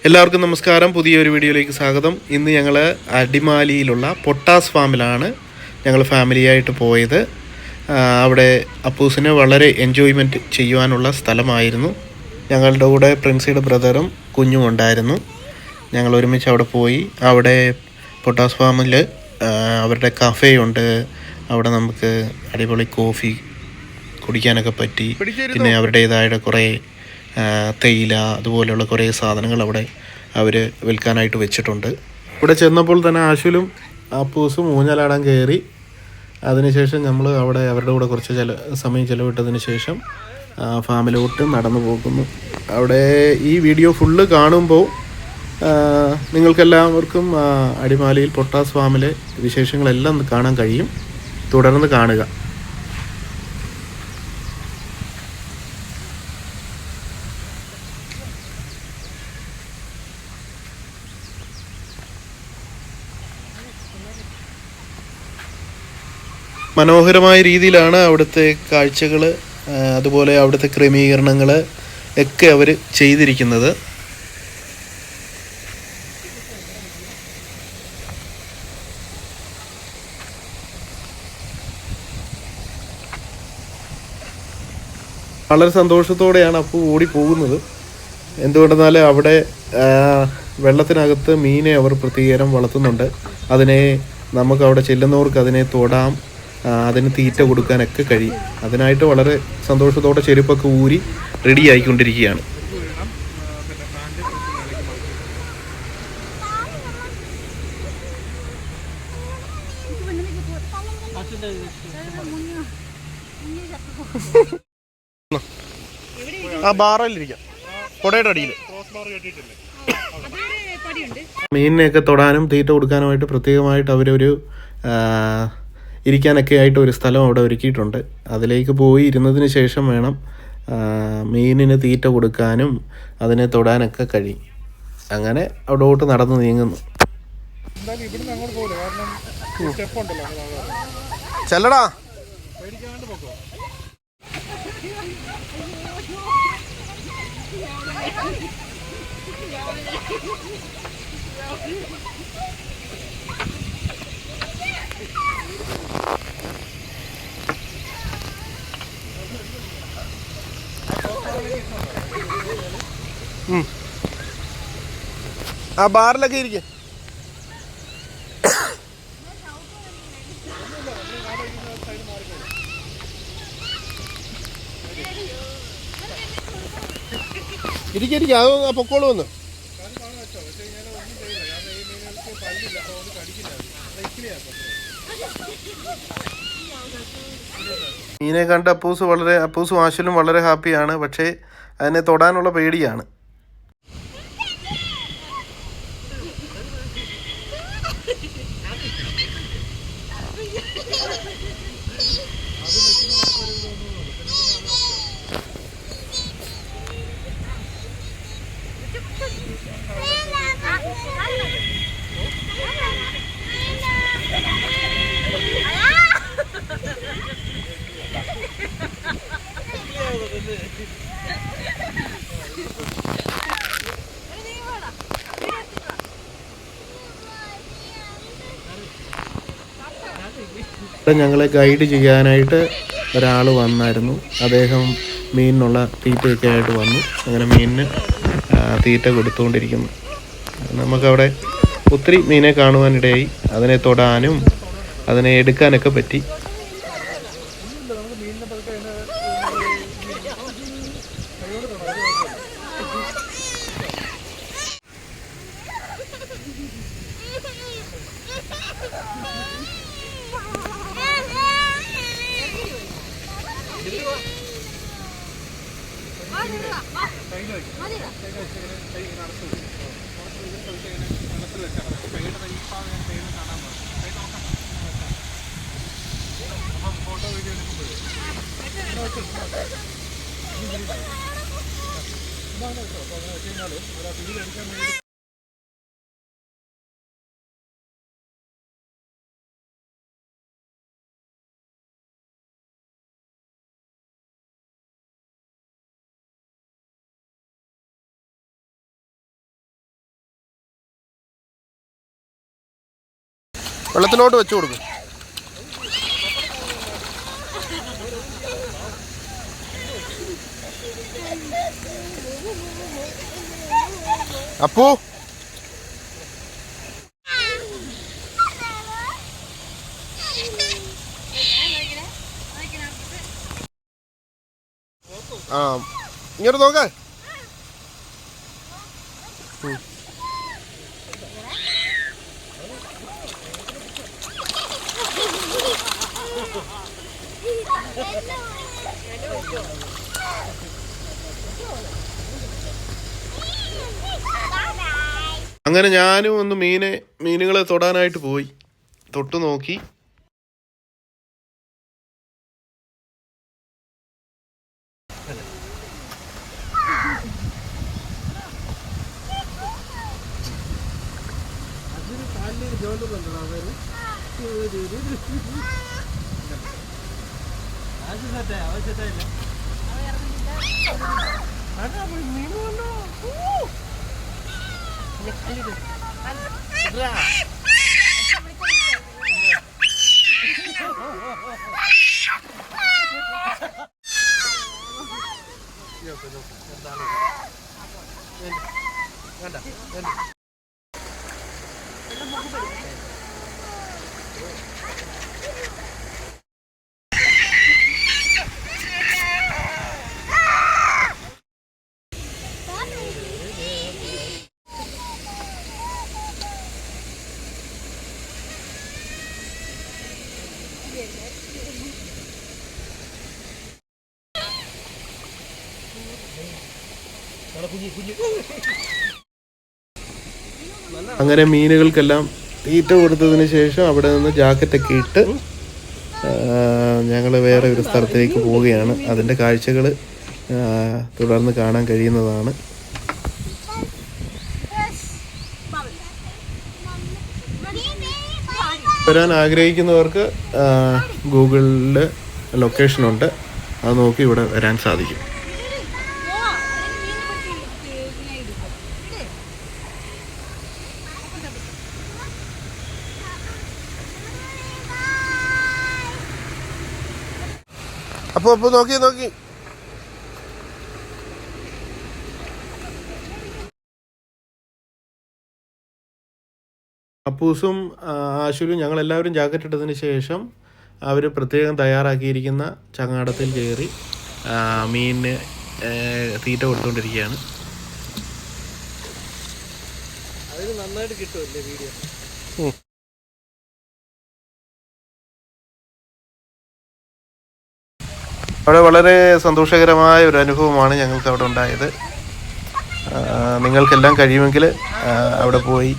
എല്ലാവർക്കും നമസ്കാരം. പുതിയൊരു വീഡിയോയിലേക്ക് സ്വാഗതം. ഇന്ന് ഞങ്ങൾ അടിമാലിയിലുള്ള പൊട്ടാസ് ഫാമിലാണ് ഞങ്ങൾ ഫാമിലിയായിട്ട് പോയത്. അവിടെ അപ്പൂസിന് വളരെ എൻജോയ്മെൻറ്റ് ചെയ്യുവാനുള്ള സ്ഥലമായിരുന്നു. ഞങ്ങളുടെ കൂടെ പ്രിൻസിയുടെ ബ്രദറും കുഞ്ഞും ഉണ്ടായിരുന്നു. ഞങ്ങൾ ഒരുമിച്ച് അവിടെ പോയി. അവിടെ പൊട്ടാസ് ഫാമിൽ അവരുടെ കഫേയുണ്ട്. അവിടെ നമുക്ക് അടിപൊളി കോഫി കുടിക്കാനൊക്കെ പറ്റി. പിന്നെ അവരുടേതായ കുറേ തേയില അതുപോലെയുള്ള കുറേ സാധനങ്ങൾ അവിടെ അവർ വിൽക്കാനായിട്ട് വെച്ചിട്ടുണ്ട്. ഇവിടെ ചെന്നപ്പോൾ തന്നെ ആശുലും അപ്പൂസും ഊഞ്ഞാലാടാൻ കയറി. അതിനുശേഷം നമ്മൾ അവിടെ അവരുടെ കൂടെ കുറച്ച് സമയം ചിലവിട്ടതിന് ശേഷം ഫാമിലോട്ട് നടന്നു പോകുന്നു. അവിടെ ഈ വീഡിയോ ഫുള്ള് കാണുമ്പോൾ നിങ്ങൾക്കെല്ലാവർക്കും അടിമാലിയിൽ പൊട്ടാസ് ഫാമിലെ വിശേഷങ്ങളെല്ലാം കാണാൻ കഴിയും. തുടർന്ന് കാണുക. മനോഹരമായ രീതിയിലാണ് അവിടുത്തെ കാഴ്ചകൾ, അതുപോലെ അവിടുത്തെ ക്രമീകരണങ്ങൾ ഒക്കെ അവർ ചെയ്തിരിക്കുന്നത്. വളരെ സന്തോഷത്തോടെയാണ് അപ്പു ഓടി പോകുന്നത്. എന്തുകൊണ്ടെന്നാൽ അവിടെ വെള്ളത്തിനകത്ത് മീനെ അവർ പ്രത്യേകം വളർത്തുന്നുണ്ട്. അതിനെ നമുക്ക് അവിടെ ചെല്ലുന്നവർക്ക് അതിനെ തൊടാം, അതിന് തീറ്റ കൊടുക്കാനൊക്കെ കഴിയും. അതിനായിട്ട് വളരെ സന്തോഷത്തോടെ ചെരുപ്പൊക്കെ ഊരി റെഡി ആയിക്കൊണ്ടിരിക്കുകയാണ്. ആ ബാറിലിരിക്കാം, കൊടയുടെ അടിയിൽ. മീനിനെയൊക്കെ തൊടാനും തീറ്റ കൊടുക്കാനുമായിട്ട് പ്രത്യേകമായിട്ട് അവരൊരു ഇരിക്കാനൊക്കെ ആയിട്ട് ഒരു സ്ഥലം അവിടെ ഒരുക്കിയിട്ടുണ്ട്. അതിലേക്ക് പോയി ഇരുന്നതിന് ശേഷം വേണം മീനിന് തീറ്റ കൊടുക്കാനും അതിനെ തൊടാനൊക്കെ കഴിയും. അങ്ങനെ അവിടോട്ട് നടന്ന് നീങ്ങുന്നു. ചെല്ലടാ. ആ ബാറിലൊക്കെ ഇരിക്കും. ഇരിക്കും, അത് പൊക്കോളൂ വന്ന്. മീനെ കണ്ട് അപ്പൂസും ആശലും വളരെ ഹാപ്പിയാണ്. പക്ഷേ അതിനെ തൊടാനുള്ള പേടിയാണ്. ഞങ്ങളെ ഗൈഡ് ചെയ്യാനായിട്ട് ഒരാൾ വന്നായിരുന്നു. അദ്ദേഹം മീനിനുള്ള തീറ്റയൊക്കെ ആയിട്ട് വന്നു. അങ്ങനെ മീനിന് തീറ്റ കൊടുത്തുകൊണ്ടിരിക്കുന്നു. നമുക്കവിടെ ഒത്തിരി മീനെ കാണുവാനിടയായി. അതിനെ തൊടാനും അതിനെ എടുക്കാനൊക്കെ പറ്റി. വെള്ളത്തിലോട്ട് വെച്ചു കൊടുക്കും. അപ്പൂ ആ ഇങ്ങോട്ട് നോക്ക. അങ്ങനെ ഞാനും ഒന്ന് മീനുകളെ തൊടാനായിട്ട് പോയി. തൊട്ട് നോക്കി. അങ്ങനെ മീനുകൾക്കെല്ലാം തീറ്റ കൊടുത്തതിന് ശേഷം അവിടെ നിന്ന് ജാക്കറ്റൊക്കെ ഇട്ട് ഞങ്ങൾ വേറെ ഒരു സ്ഥലത്തേക്ക് പോവുകയാണ്. അതിൻ്റെ കാഴ്ചകൾ തുടർന്ന് കാണാൻ കഴിയുന്നതാണ്. വരാൻ ആഗ്രഹിക്കുന്നവർക്ക് ഗൂഗിളിൽ ലൊക്കേഷനുണ്ട്, അത് നോക്കി ഇവിടെ വരാൻ സാധിക്കും. അപ്പോൾ നോക്കി അപ്പൂസും ആശുരും ഞങ്ങളെല്ലാവരും ജാക്കറ്റ് ഇട്ടതിന് ശേഷം അവർ പ്രത്യേകം തയ്യാറാക്കിയിരിക്കുന്ന ചങ്ങാടത്തിൽ കയറി മീനിന് തീറ്റ കൊടുത്തുകൊണ്ടിരിക്കുകയാണ്. അതിന് നന്നായിട്ട് കിട്ടുമല്ലേ വീഡിയോ? അവിടെ വളരെ സന്തോഷകരമായ ഒരു അനുഭവമാണ് ഞങ്ങൾക്ക് അവിടെ ഉണ്ടായത്. നിങ്ങൾക്കെല്ലാം കഴിയുമെങ്കിൽ അവിടെ പോയി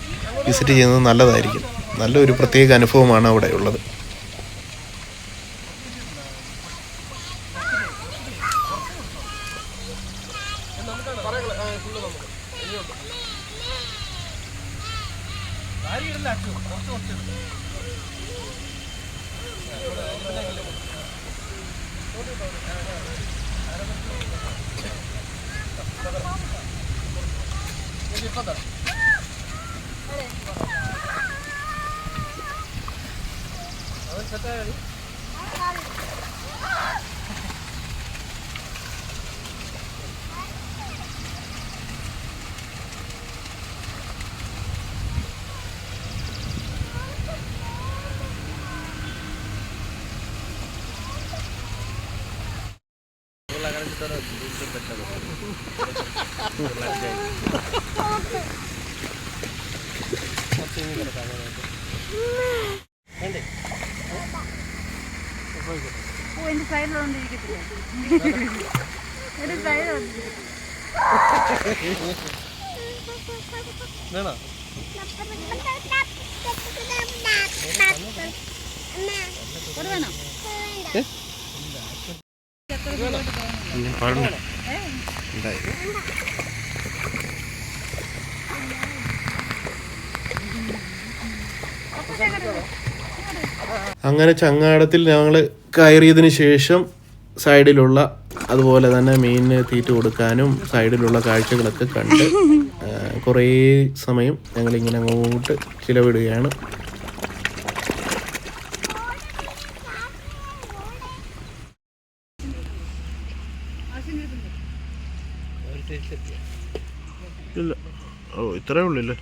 വിസിറ്റ് ചെയ്യുന്നത് നല്ലതായിരിക്കും. നല്ലൊരു പ്രത്യേക അനുഭവമാണ് അവിടെ ഉള്ളത്. അങ്ങനെ ചങ്ങാടത്തിൽ ഞങ്ങൾ കയറിയതിന് ശേഷം സൈഡിലുള്ള അതുപോലെ തന്നെ മീനിന് തീറ്റ കൊടുക്കാനും സൈഡിലുള്ള കാഴ്ചകളൊക്കെ കണ്ട് കുറേ സമയം ഞങ്ങളിങ്ങനെ അങ്ങോട്ട് ചിലവിടുകയാണ്. ഇല്ല. ഓ ഇത്രേ ഉള്ളല്ലേ.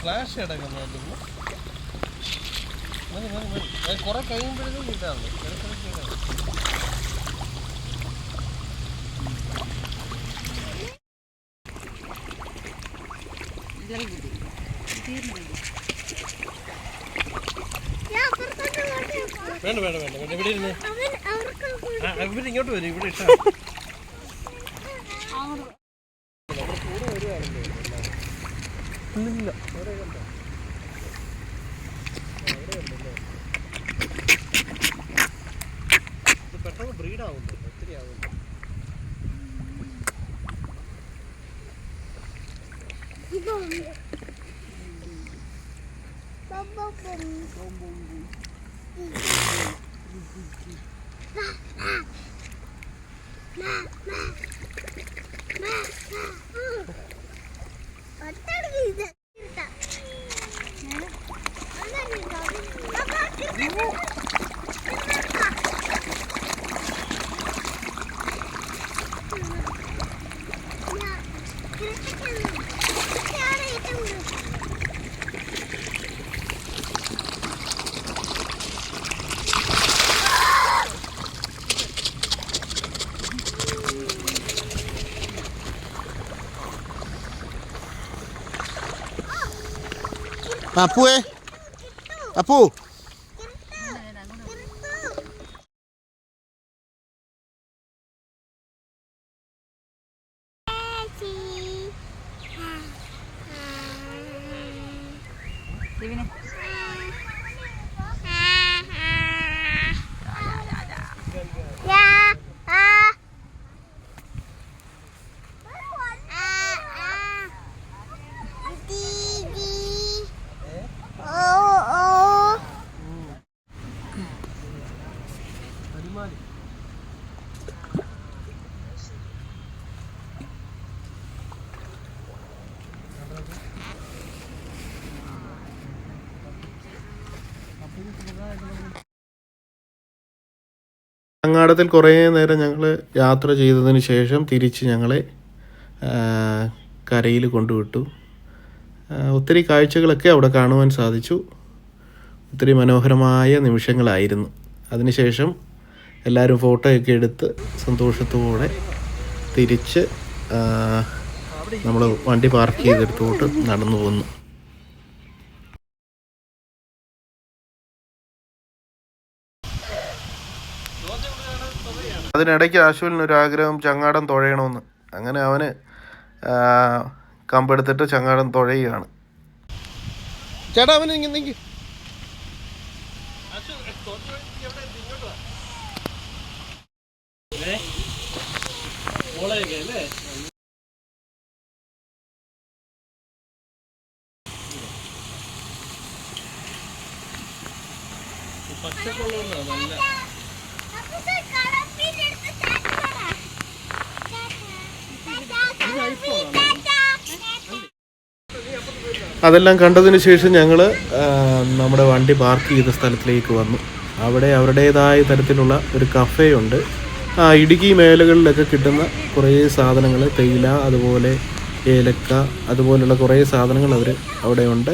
ഫ്ലാഷ് കിടക്കുന്നു കുറെ കഴിയുമ്പോഴേക്കും കിട്ടാറുണ്ട്. വേണ്ട വേണ്ട വേണ്ട വേണ്ട ഇവിടെ ഇരുന്ന് ഇങ്ങോട്ട് വരും. ഇവിടെ ഇഷ്ടം പെട്ടെന്ന് ബ്രീഡാവുന്നു. ഒത്തിരി ആവുന്നു. അപ്പുവേ, അപ്പു ചങ്ങാടത്തിൽ കുറേ നേരം ഞങ്ങൾ യാത്ര ചെയ്തതിന് ശേഷം തിരിച്ച് ഞങ്ങളെ കരയിൽ കൊണ്ടുവിട്ടു. ഒത്തിരി കാഴ്ചകളൊക്കെ അവിടെ കാണുവാൻ സാധിച്ചു. ഒത്തിരി മനോഹരമായ നിമിഷങ്ങളായിരുന്നു. അതിനുശേഷം എല്ലാവരും ഫോട്ടോയൊക്കെ എടുത്ത് സന്തോഷത്തോടെ തിരിച്ച് നമ്മൾ വണ്ടി പാർക്ക് ചെയ്തെടുത്തോട്ട് നടന്നു പോന്നു. അതിനിടയ്ക്ക് ആശുവിനൊരാഗ്രഹം ചങ്ങാടം തുഴയണമെന്ന്. അങ്ങനെ അവന് കമ്പെടുത്തിട്ട് ചങ്ങാടം തുഴയുകയാണ്. ചേട്ടാ അവന് നീങ്ങി പച്ചക്കൊള്ളുന്ന നല്ല അതെല്ലാം കണ്ടതിന് ശേഷം ഞങ്ങൾ നമ്മുടെ വണ്ടി പാർക്ക് ചെയ്ത സ്ഥലത്തിലേക്ക് വന്നു. അവിടെ അവരുടേതായ തരത്തിലുള്ള ഒരു കഫേയുണ്ട്. ഇടുക്കി മേഖലകളിലൊക്കെ കിട്ടുന്ന കുറേ സാധനങ്ങൾ, തേയില, അതുപോലെ ഏലക്ക, അതുപോലുള്ള കുറേ സാധനങ്ങൾ അവിടെ ഉണ്ട്.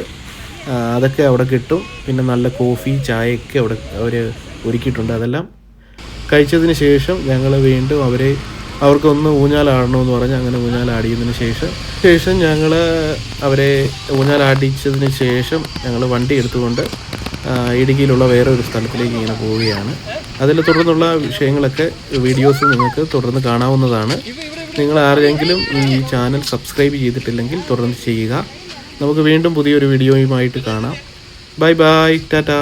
അതൊക്കെ അവിടെ കിട്ടും. പിന്നെ നല്ല കോഫി, ചായയൊക്കെ അവർ ഒരുക്കിയിട്ടുണ്ട്. അതെല്ലാം കഴിച്ചതിന് ശേഷം ഞങ്ങൾ വീണ്ടും അവർക്കൊന്ന് ഊഞ്ഞാലാടണമെന്ന് പറഞ്ഞ് അങ്ങനെ ഊഞ്ഞാലാടിയതിന് ശേഷം ഞങ്ങൾ അവരെ ഊഞ്ഞാലാടിച്ചതിന് ശേഷം ഞങ്ങൾ വണ്ടി എടുത്തുകൊണ്ട് ഇടുക്കിയിലുള്ള വേറെ ഒരു സ്ഥലത്തിലേക്ക് ഇങ്ങനെ പോവുകയാണ്. അതിൽ തുടർന്നുള്ള വിഷയങ്ങളൊക്കെ വീഡിയോസ് നിങ്ങൾക്ക് തുടർന്ന് കാണാവുന്നതാണ്. നിങ്ങൾ ആരെങ്കിലും ഈ ചാനൽ സബ്സ്ക്രൈബ് ചെയ്തിട്ടില്ലെങ്കിൽ തുടർന്ന് ചെയ്യുക. നമുക്ക് വീണ്ടും പുതിയൊരു വീഡിയോയുമായിട്ട് കാണാം. Bye bye, Tata.